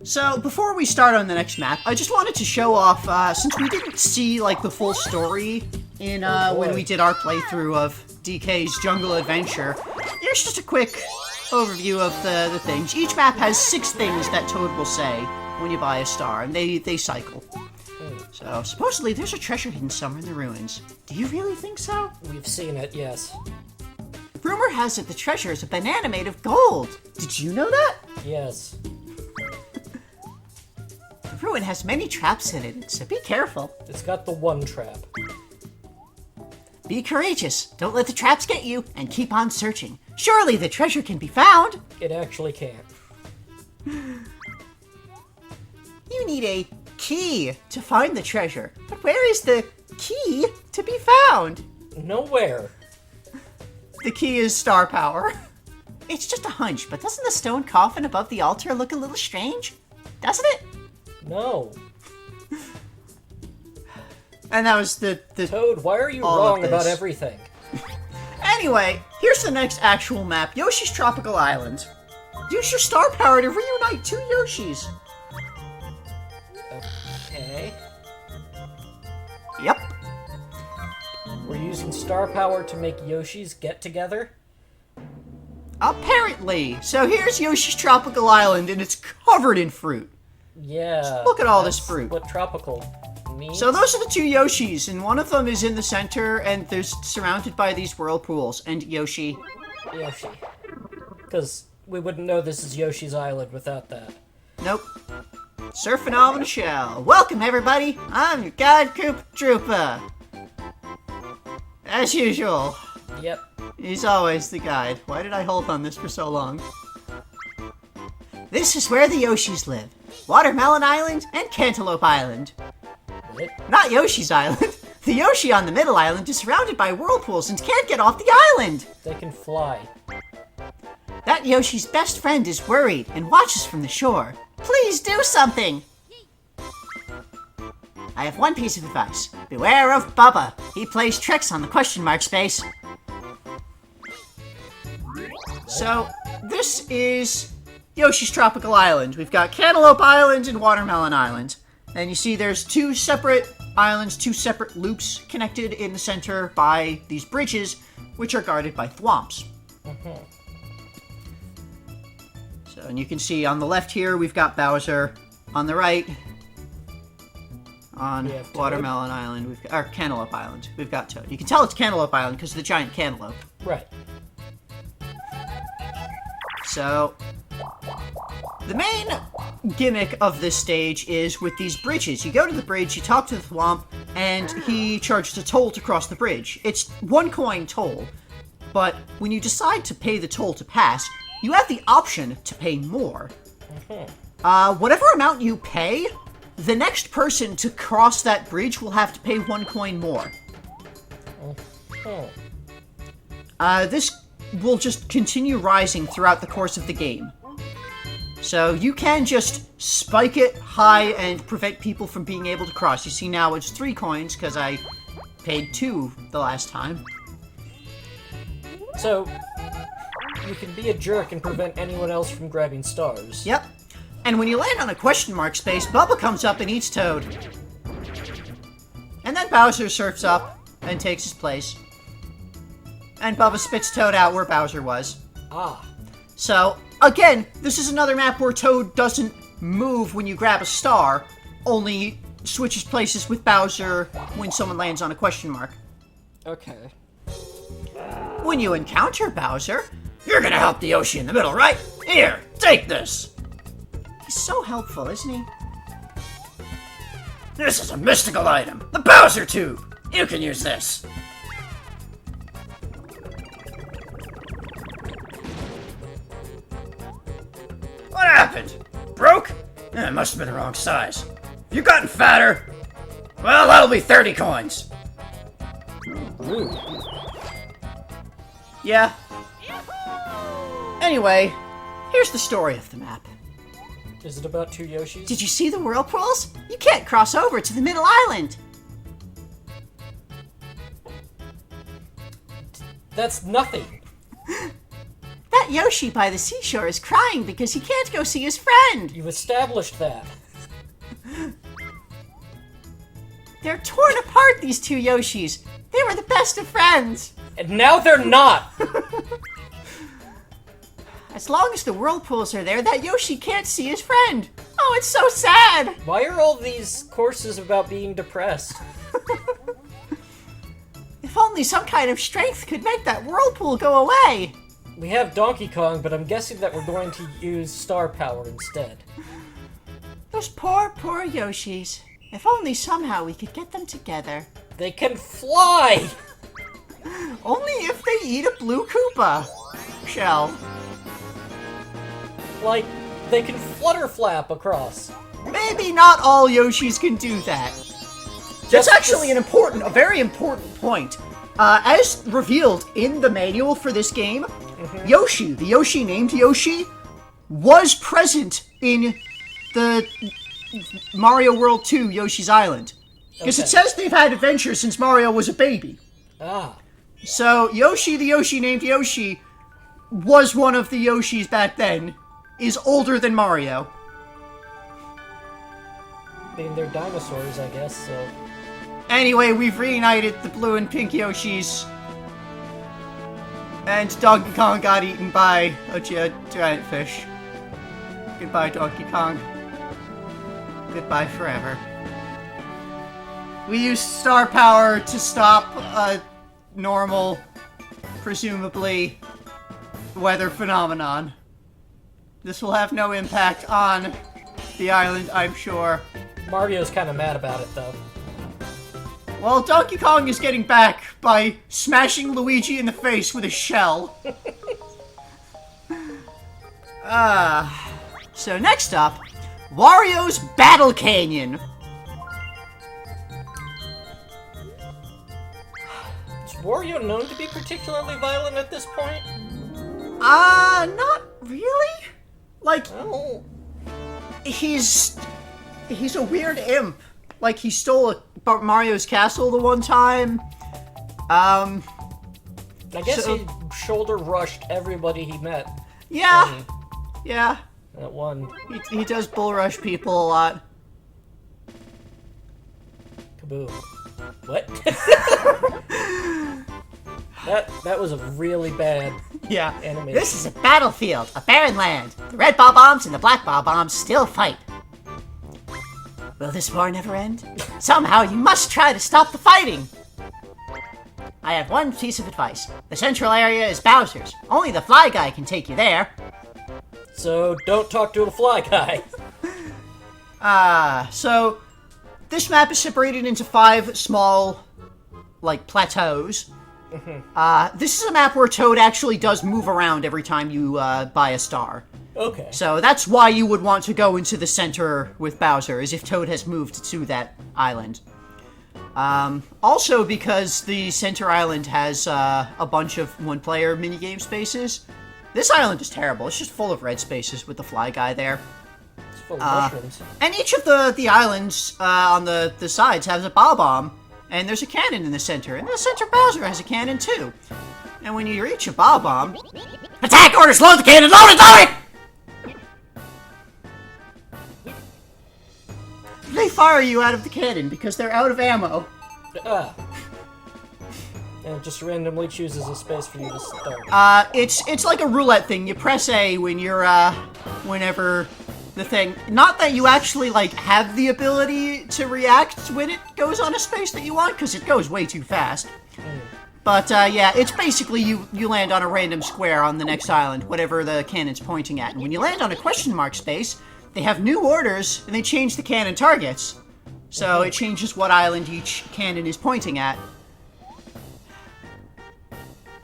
So, before we start on the next map, I just wanted to show off, since we didn't see, like, the full story in, when we did our playthrough of DK's Jungle Adventure, here's just a quick overview of the things. Each map has 6 things that Toad will say when you buy a star, and they cycle. So, supposedly there's a treasure hidden somewhere in the ruins. Do you really think so? We've seen it, yes. Rumor has it the treasure is a banana made of gold. Did you know that? Yes. The ruin has many traps in it, so be careful. It's got the one trap. Be courageous. Don't let the traps get you, and keep on searching. Surely the treasure can be found. It actually can't. You need a key to find the treasure. But where is the key to be found? Nowhere. The key is star power. It's just a hunch, but doesn't the stone coffin above the altar look a little strange? Doesn't it? No. And that was the Toad, why are you all wrong of about this. everything? Anyway, here's the next actual map, Yoshi's Tropical Island. Use your star power to reunite 2 Yoshis. Okay. Yep. We're using star power to make Yoshis get together? Apparently. So here's Yoshi's Tropical Island, and it's covered in fruit. Yeah. Just look at all this fruit. What tropical means? So those are the 2 Yoshis, and one of them is in the center, and they're surrounded by these whirlpools. And Yoshi. Yoshi. Because we wouldn't know this is Yoshi's Island without that. Nope. Surfing on the shell. Welcome, everybody. I'm your guide, Koopa Troopa. As usual. Yep. He's always the guide. Why did I hold on this for so long? This is where the Yoshis live. Watermelon Island and Cantaloupe Island. What? Not Yoshi's Island. The Yoshi on the middle island is surrounded by whirlpools and can't get off the island. They can fly. That Yoshi's best friend is worried and watches from the shore. Please do something! I have one piece of advice. Beware of Bubba. He plays tricks on the question mark space. So, this is Yoshi's Tropical Island. We've got Cantaloupe Island and Watermelon Island. And you see there's 2 separate islands, 2 separate loops connected in the center by these bridges, which are guarded by thwomps. So, and you can see on the left here, we've got Bowser. On the right, on Watermelon Island, or Cantaloupe Island, we've got Toad. You can tell it's Cantaloupe Island because of the giant cantaloupe. Right. So, the main gimmick of this stage is with these bridges. You go to the bridge, you talk to the thwomp, and he charges a toll to cross the bridge. It's 1 coin toll, but when you decide to pay the toll to pass, you have the option to pay more. Whatever amount you pay, the next person to cross that bridge will have to pay 1 coin more. This will just continue rising throughout the course of the game. So you can just spike it high and prevent people from being able to cross. You see now it's 3 coins because I paid 2 the last time. So, you can be a jerk and prevent anyone else from grabbing stars. Yep. And when you land on a question mark space, Bubba comes up and eats Toad. And then Bowser surfs up and takes his place. And Bubba spits Toad out where Bowser was. Ah. So, again, this is another map where Toad doesn't move when you grab a star, only switches places with Bowser when someone lands on a question mark. Okay. When you encounter Bowser, you're gonna help the Yoshi in the middle, right? Here, take this! He's so helpful, isn't he? This is a mystical item, the Bowser Tube! You can use this! What happened? Broke? It must have been the wrong size. Have you gotten fatter? Well, that'll be 30 coins. Ooh. Yeah. Anyway, here's the story of the map. Is it about 2 Yoshis? Did you see the whirlpools? You can't cross over to the middle island. That's nothing. That That Yoshi by the seashore is crying because he can't go see his friend. You've established that. They're torn apart, these two Yoshis. They were the best of friends. And now they're not! As long as the whirlpools are there, that Yoshi can't see his friend. Oh, it's so sad. Why are all these courses about being depressed? If only some kind of strength could make that whirlpool go away. We have Donkey Kong, but I'm guessing that we're going to use star power instead. Those poor, poor Yoshis. If only somehow we could get them together. They can fly! Only if they eat a blue Koopa shell. Like, they can flutter flap across. Maybe not all Yoshis can do that. That's actually a very important point. As revealed in the manual for this game, Yoshi, the Yoshi named Yoshi, was present in the Mario World 2 Yoshi's Island. Because it says they've had adventures since Mario was a baby. Ah. So Yoshi, the Yoshi named Yoshi, was one of the Yoshis back then, is older than Mario. I mean, they're dinosaurs, I guess, so... Anyway, we've reunited the blue and pink Yoshis. And Donkey Kong got eaten by a giant fish. Goodbye, Donkey Kong. Goodbye forever. We used star power to stop a normal, presumably, weather phenomenon. This will have no impact on the island, I'm sure. Mario's kind of mad about it, though. Well, Donkey Kong is getting back by smashing Luigi in the face with a shell. So next up, Wario's Battle Canyon. Is Wario known to be particularly violent at this point? Not really. Like, Oh. he's a weird imp. Like, he stole Mario's castle the one time. I guess So- he shoulder rushed everybody he met. Yeah. Yeah. At one. He does bull rush people a lot. Kaboom. What? that was a really bad Yeah. animation. This is a battlefield, a barren land. The red Bob-ombs and the black Bob-ombs still fight. Will this war never end? Somehow you must try to stop the fighting! I have one piece of advice. The central area is Bowser's. Only the Fly Guy can take you there. So don't talk to a fly guy. So this map is separated into 5 small, like, plateaus. This is a map where Toad actually does move around every time you buy a star. Okay. So that's why you would want to go into the center with Bowser, is if Toad has moved to that island. Also because the center island has a bunch of one-player minigame spaces. This island is terrible. It's just full of red spaces with the Fly Guy there. It's full of mushrooms. And each of the islands on the sides has a Bob-omb, and there's a cannon in the center. And the center Bowser has a cannon too. And when you reach a Bob-omb... Attack orders! Load the cannon! Load it! Load it! They fire you out of the cannon because they're out of ammo. And it just randomly chooses a space for you to start. It's like a roulette thing. You press A when you're, whenever the thing... Not that you actually, like, have the ability to react when it goes on a space that you want, because it goes way too fast. But, yeah, it's basically you land on a random square on the next island, whatever the cannon's pointing at. And when you land on a question mark space, they have new orders, and they change the cannon targets. So it changes what island each cannon is pointing at.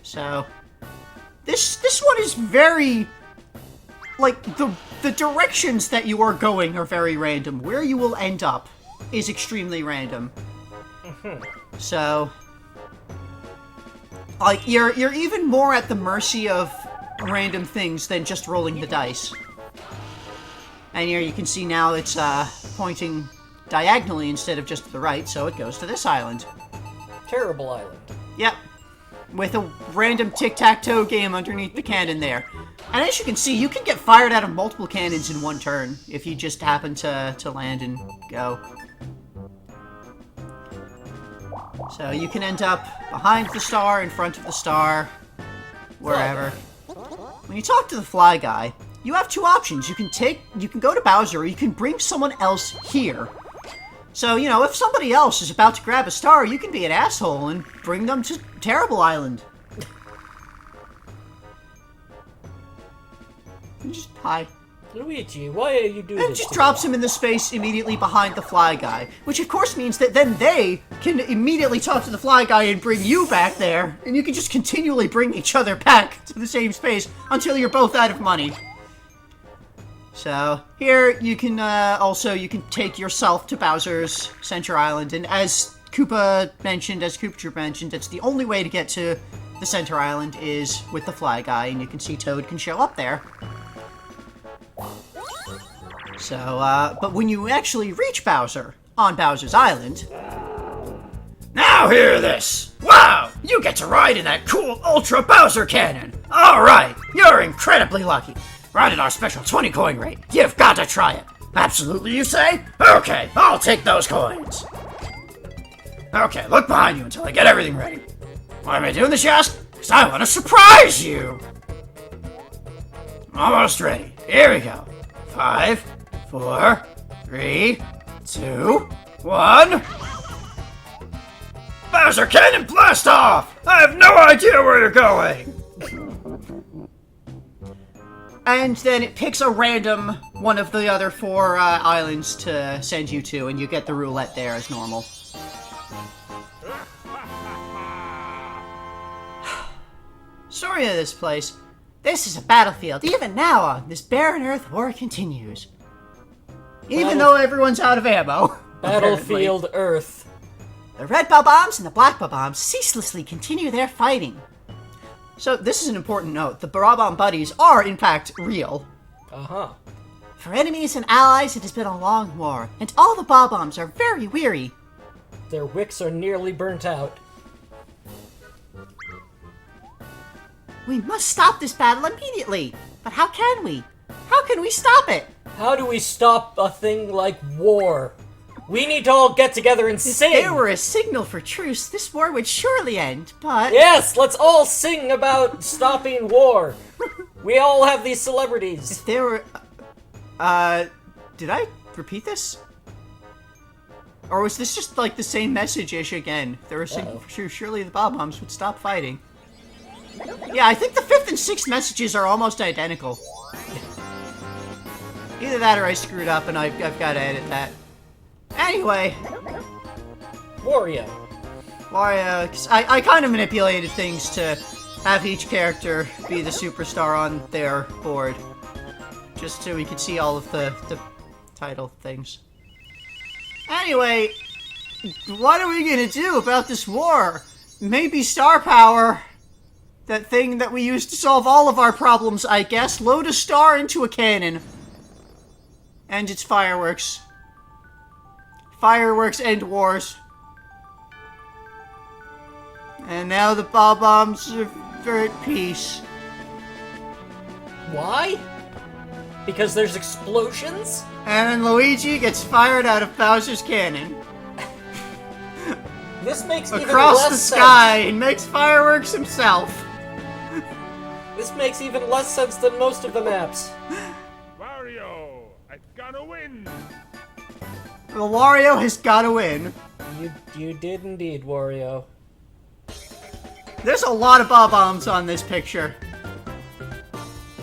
So, this one is very, like, the directions that you are going are very random. Where you will end up is extremely random. So, like, you're even more at the mercy of random things than just rolling the dice. And here you can see now it's pointing diagonally instead of just to the right, so it goes to this island. Terrible island. Yep. with a random tic-tac-toe game underneath the cannon there. And as you can see, you can get fired out of multiple cannons in one turn if you just happen to land and go. So you can end up behind the star, in front of the star, wherever. When you talk to the fly guy, you have two options. You can go to Bowser, or you can bring someone else here. So, you know, if somebody else is about to grab a star, you can be an asshole and bring them to Terrible Island. Just, hi. Luigi, why are you doing And this? just drops him in the space immediately behind the fly guy. Which of course means that then they can immediately talk to the fly guy and bring you back there. And you can just continually bring each other back to the same space until you're both out of money. So, here you can you can take yourself to Bowser's Center Island. And as Koopa mentioned, as Koopa Troop mentioned, it's the only way to get to the Center Island is with the fly guy. And you can see Toad can show up there. So, but when you actually reach Bowser on Bowser's Island... Now hear this! Wow! You get to ride in that cool Ultra Bowser Cannon! Alright! You're incredibly lucky! Right at our special 20 coin rate. You've got to try it! Absolutely, you say? Okay, I'll take those coins! Okay, look behind you until I get everything ready. Why am I doing this, you ask? Because I want to surprise you! Almost ready. Here we go. 5, 4, 3, 2, 1. Bowser Cannon blast off! I have no idea where you're going! And then it picks a random one of the other 4 islands to send you to, and you get the roulette there as normal. Story of this place. This is a battlefield. Even now, this barren Earth war continues. Even though everyone's out of ammo. Battlefield Earth. The red Bob-ombs and the black Bob-ombs ceaselessly continue their fighting. So, this is an important note. The Bob-omb buddies are, in fact, real. Uh-huh. For enemies and allies, it has been a long war, and all the Bob-ombs are very weary. Their wicks are nearly burnt out. We must stop this battle immediately. But how can we? How can we stop it? How do we stop a thing like war? We need to all get together and sing! If there were a signal for truce, this war would surely end, but... Yes, let's all sing about stopping war! We all have these celebrities. If there were... did I repeat this? Or was this just, like, the same message-ish again? If there were a signal for truce, surely the Bob-ombs would stop fighting. Yeah, I think the 5th and 6th messages are almost identical. Either that or I screwed up and I've got to edit that. Anyway. Wario. 'Cause I kind of manipulated things to have each character be the superstar on their board. Just so we could see all of the title things. Anyway, what are we gonna do about this war? Maybe star power. That thing that we use to solve all of our problems, I guess. Load a star into a cannon. And it's fireworks. Fireworks end wars. And now the Bob-ombs are at peace. Why? Because there's explosions? And Luigi gets fired out of Bowser's cannon. This makes even Across less the sense. sky and makes fireworks himself. This makes even less sense than most of the maps. Wario, I gotta win. Well, Wario has gotta win. You did indeed, Wario. There's a lot of Bob-ombs on this picture.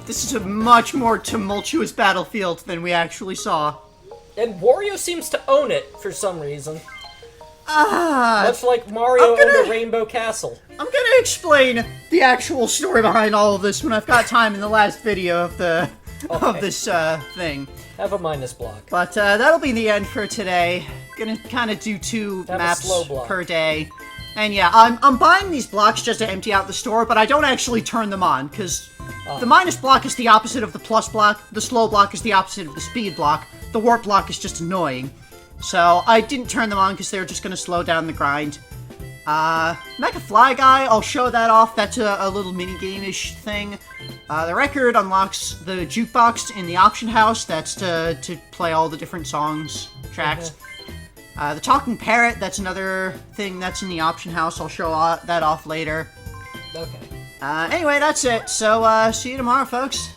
This is a much more tumultuous battlefield than we actually saw. And Wario seems to own it for some reason. Ah, Much like Mario owned a Rainbow Castle. I'm gonna explain the actual story behind all of this when I've got time in the last video of the of this thing. Have a minus block. But that'll be the end for today. Gonna kind of do 2 Have a maps slow block. per day. And yeah, I'm buying these blocks just to empty out the store, but I don't actually turn them on, because the minus block is the opposite of the plus block, the slow block is the opposite of the speed block, the warp block is just annoying. So I didn't turn them on because they were just going to slow down the grind. Mecha Fly Guy, I'll show that off. That's a little mini-game-ish thing. The record unlocks the jukebox in the auction house. That's to play all the different songs, tracks. The Talking Parrot, that's another thing that's in the auction house. I'll show that off later. Okay. Anyway, that's it. So, see you tomorrow, folks.